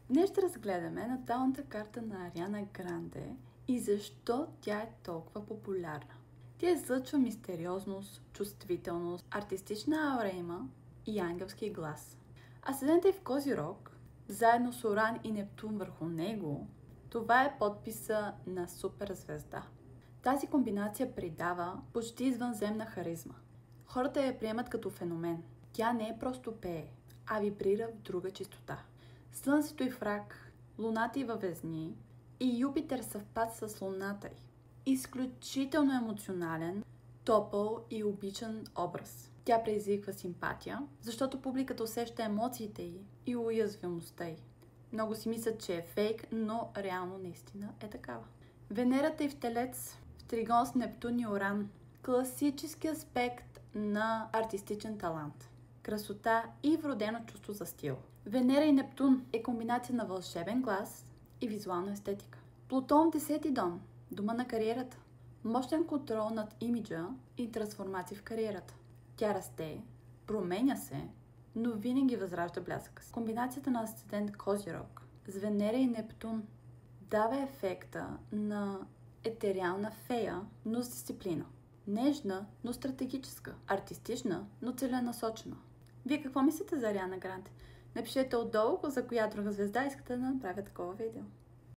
Днес ще разгледаме наталната карта на Ариана Гранде и защо тя е толкова популярна. Тя излъчва мистериозност, чувствителност, артистична аура има и ангелски глас. Асцендентът е в Козирог, заедно с Уран и Нептун върху него, това е подписа на суперзвезда. Тази комбинация придава почти извънземна харизма. Хората я приемат като феномен. Тя не е просто пее, а вибрира в друга чистота. Слънцето и в Рак, Луната и във Везни и Юпитер съвпад с Луната й. Изключително емоционален, топъл и обичан образ. Тя предизвиква симпатия, защото публиката усеща емоциите й и уязвимостта й. Много си мислят, че е фейк, но реално наистина е такава. Венерата е в Телец, в тригон с Нептун и Уран. Класически аспект на артистичен талант. Красота и вродено чувство за стил. Венера и Нептун е комбинация на вълшебен глас и визуална естетика. Плутон в 10-ти дом, дома на кариерата. Мощен контрол над имиджа и трансформация в кариерата. Тя расте, променя се, но винаги възражда блясъка си. Комбинацията на асцендент Козирог с Венера и Нептун дава ефекта на етериална фея, но с дисциплина. Нежна, но стратегическа. Артистична, но целенасочена. Вие какво мислите за Ариана Гранде? Напишете отдолу за коя друга звезда искате да направя такова видео.